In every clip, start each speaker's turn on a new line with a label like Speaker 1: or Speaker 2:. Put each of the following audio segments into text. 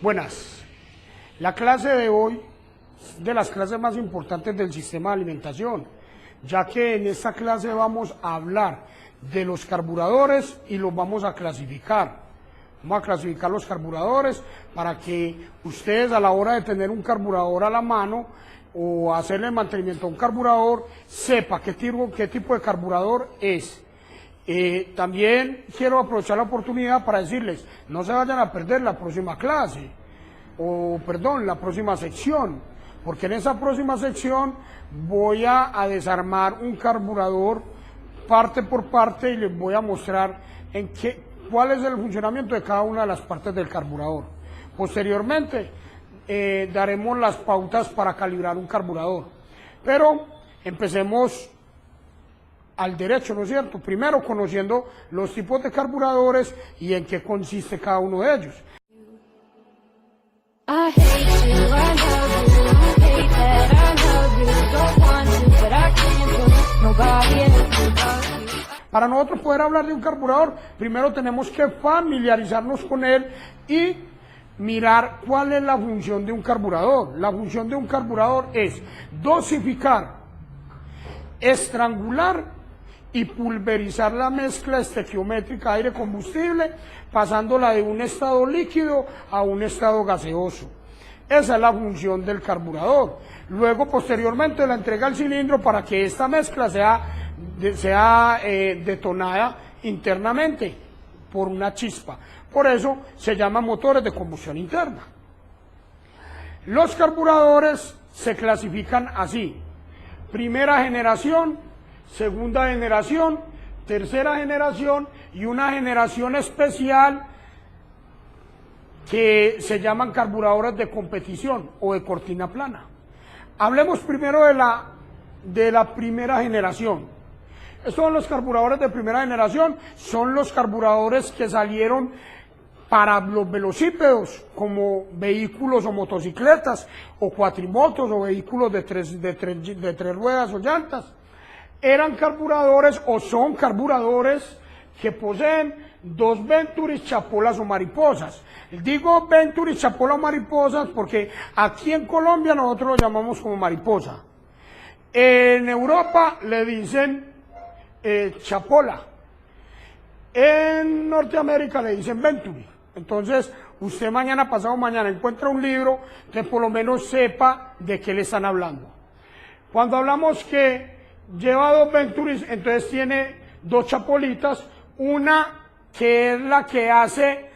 Speaker 1: Buenas. La clase de hoy es de las clases más importantes del sistema de alimentación, ya que en esta clase vamos a hablar de los carburadores y los vamos a clasificar. Vamos a clasificar los carburadores para que ustedes a la hora de tener un carburador a la mano o hacerle el mantenimiento a un carburador, sepa qué tipo de carburador es. También quiero aprovechar la oportunidad para decirles, no se vayan a perder la próxima clase, la próxima sección, porque en esa próxima sección voy a desarmar un carburador parte por parte y les voy a mostrar cuál es el funcionamiento de cada una de las partes del carburador. Posteriormente daremos las pautas para calibrar un carburador, pero empecemos al derecho, ¿no es cierto? Primero conociendo los tipos de carburadores y en qué consiste cada uno de ellos. Para nosotros poder hablar de un carburador, primero tenemos que familiarizarnos con él y mirar cuál es la función de un carburador. La función de un carburador es dosificar, estrangular y pulverizar la mezcla estequiométrica aire-combustible, pasándola de un estado líquido a un estado gaseoso. Esa es la función del carburador. Luego, posteriormente, la entrega al cilindro para que esta mezcla sea detonada internamente por una chispa. Por eso se llaman motores de combustión interna. Los carburadores se clasifican así: primera generación, segunda generación, tercera generación y una generación especial que se llaman carburadores de competición o de cortina plana. Hablemos primero de la primera generación. Estos son los carburadores de primera generación, son los carburadores que salieron para los velocípedos, como vehículos o motocicletas, o cuatrimotos, o vehículos de tres ruedas o llantas. Eran carburadores o son carburadores que poseen dos Venturis, chapolas o mariposas. Digo Venturis, chapola o mariposas porque aquí en Colombia nosotros lo llamamos como mariposa. En Europa le dicen chapola. En Norteamérica le dicen Venturi. Entonces, usted mañana, pasado mañana, encuentra un libro que por lo menos sepa de qué le están hablando. Cuando hablamos que lleva dos Venturis, entonces tiene dos chapolitas, una que es la que hace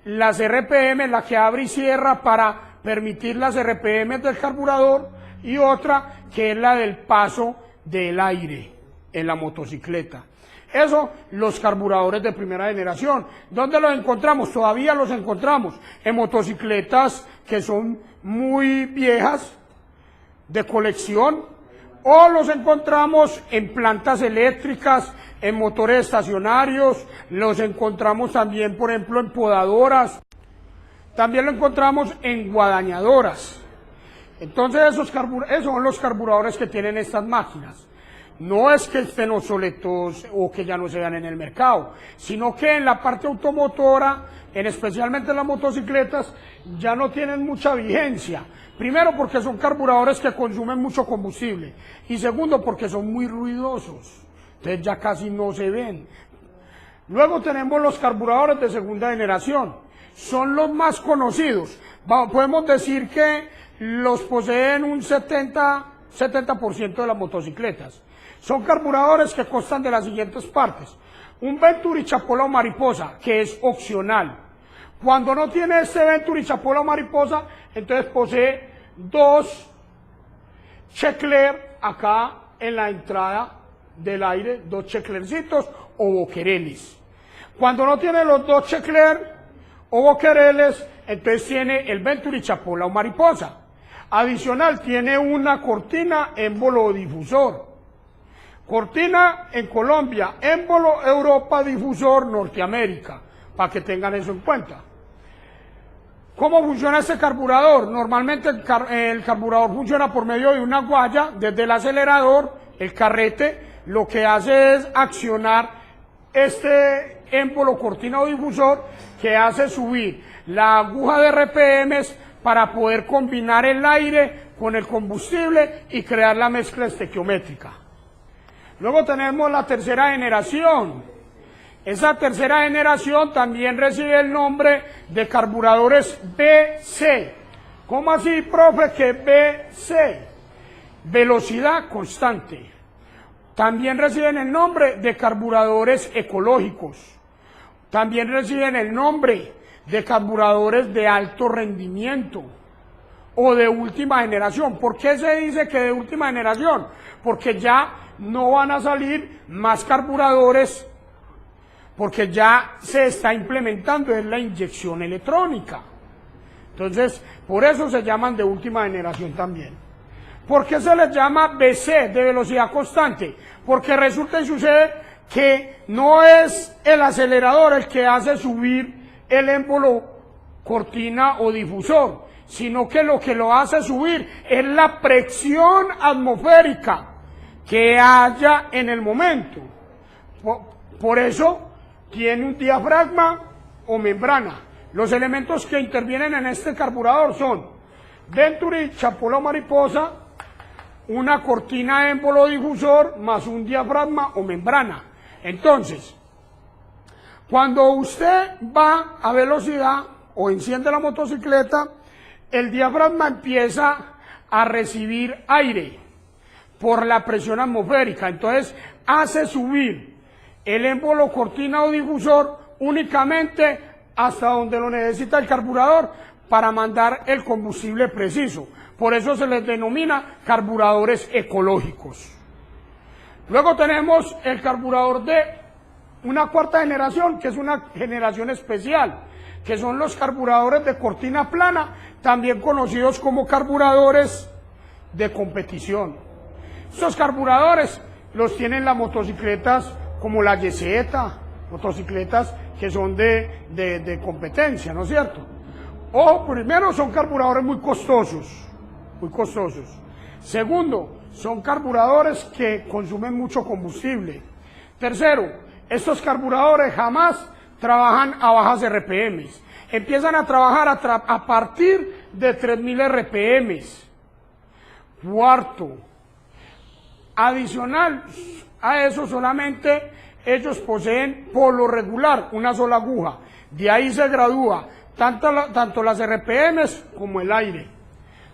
Speaker 1: las RPM, la que abre y cierra para permitir las RPM del carburador, y otra que es la del paso del aire en la motocicleta. Eso, los carburadores de primera generación. ¿Dónde los encontramos? Todavía los encontramos en motocicletas que son muy viejas, de colección, o los encontramos en plantas eléctricas, en motores estacionarios, los encontramos también, por ejemplo, en podadoras, también lo encontramos en guadañadoras. Entonces esos son los carburadores que tienen estas máquinas. No es que estén obsoletos o que ya no se vean en el mercado, sino que en la parte automotora, especialmente en las motocicletas, ya no tienen mucha vigencia. Primero porque son carburadores que consumen mucho combustible, y segundo porque son muy ruidosos, entonces ya casi no se ven. Luego tenemos los carburadores de segunda generación, son los más conocidos. Podemos decir que los poseen un 70% de las motocicletas. Son carburadores que constan de las siguientes partes: un Venturi, chapola o mariposa, que es opcional. Cuando no tiene este Venturi, chapola o mariposa, entonces posee dos Checler acá en la entrada del aire, dos Checlercitos o boquereles. Cuando no tiene los dos Checler o boquereles, entonces tiene el Venturi, chapola o mariposa. Adicional, tiene una cortina émbolo o difusor. Cortina en Colombia, émbolo Europa, difusor Norteamérica, para que tengan eso en cuenta. ¿Cómo funciona este carburador? Normalmente el carburador funciona por medio de una guaya. Desde el acelerador, el carrete, lo que hace es accionar este émbolo cortina o difusor que hace subir la aguja de RPMs para poder combinar el aire con el combustible y crear la mezcla estequiométrica. Luego tenemos la tercera generación. Esa tercera generación también recibe el nombre de carburadores BC. ¿Cómo así, profe, que BC? Velocidad constante. También reciben el nombre de carburadores ecológicos. También reciben el nombre de carburadores de alto rendimiento o de última generación. ¿Por qué se dice que de última generación? Porque ya no van a salir más carburadores, porque ya se está implementando en la inyección electrónica. Entonces, por eso se llaman de última generación también. ¿Por qué se les llama BC, de velocidad constante? Porque resulta y sucede que no es el acelerador el que hace subir el émbolo cortina o difusor, sino que lo hace subir es la presión atmosférica que haya en el momento. Por eso tiene un diafragma o membrana. Los elementos que intervienen en este carburador son Venturi, chapola o mariposa, una cortina émbolo difusor más un diafragma o membrana. Entonces, cuando usted va a velocidad o enciende la motocicleta, el diafragma empieza a recibir aire por la presión atmosférica. Entonces, hace subir el émbolo cortina o difusor únicamente hasta donde lo necesita el carburador para mandar el combustible preciso. Por eso se les denomina carburadores ecológicos. Luego tenemos el carburador de una cuarta generación, que es una generación especial, que son los carburadores de cortina plana, también conocidos como carburadores de competición. Estos carburadores los tienen las motocicletas como la YZ, motocicletas que son de competencia, ¿no es cierto? O primero, son carburadores muy costosos. Segundo, son carburadores que consumen mucho combustible. Tercero, estos carburadores jamás trabajan a bajas RPMs. Empiezan a trabajar a partir de 3000 RPMs. Cuarto, adicional a eso, solamente ellos poseen por lo regular una sola aguja. De ahí se gradúa tanto las RPMs como el aire.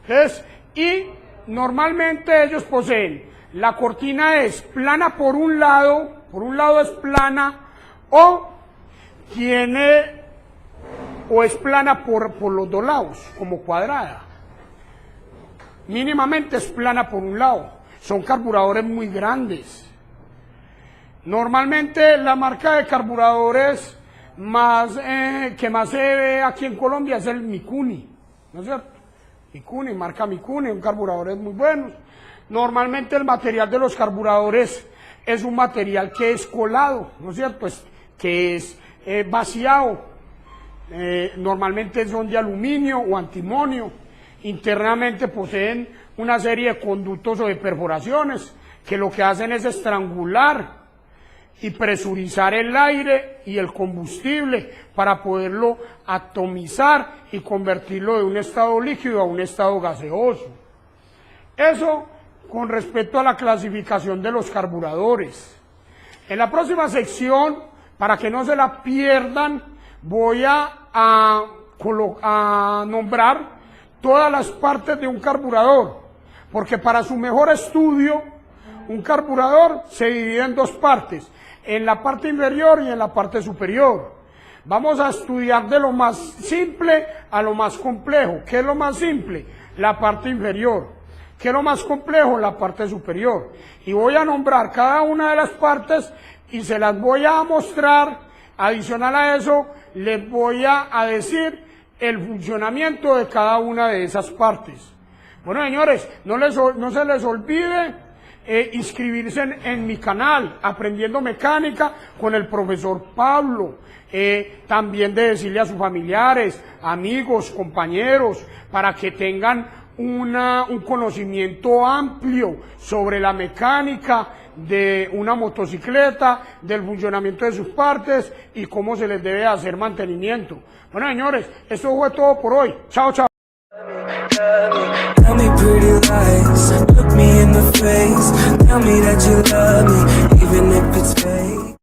Speaker 1: Entonces, y normalmente ellos poseen, la cortina es plana por un lado es plana, o es plana por los dos lados, como cuadrada. Mínimamente es plana por un lado. Son carburadores muy grandes. Normalmente la marca de carburadores que más se ve aquí en Colombia es el Mikuni, ¿no es cierto? Mikuni, marca Mikuni, son carburadores muy buenos. Normalmente el material de los carburadores es un material que es colado, ¿no es cierto? Que es vaciado. Normalmente son de aluminio o antimonio. Internamente poseen una serie de conductos o de perforaciones que lo que hacen es estrangular y presurizar el aire y el combustible para poderlo atomizar y convertirlo de un estado líquido a un estado gaseoso. Eso con respecto a la clasificación de los carburadores. En la próxima sección, para que no se la pierdan, voy a nombrar todas las partes de un carburador, porque para su mejor estudio, un carburador se divide en dos partes, en la parte inferior y en la parte superior. Vamos a estudiar de lo más simple a lo más complejo. ¿Qué es lo más simple? La parte inferior. ¿Qué es lo más complejo? La parte superior. Y voy a nombrar cada una de las partes y se las voy a mostrar. Adicional a eso, les voy a decir el funcionamiento de cada una de esas partes. Bueno, señores, no se les olvide inscribirse en mi canal, Aprendiendo Mecánica con el profesor Pablo. También de decirle a sus familiares, amigos, compañeros, para que tengan un conocimiento amplio sobre la mecánica de una motocicleta, del funcionamiento de sus partes y cómo se les debe hacer mantenimiento. Bueno, señores, eso fue todo por hoy. Chao, chao.
Speaker 2: Tell me pretty lies, look me in the face, tell me that you love me, even if it's fake.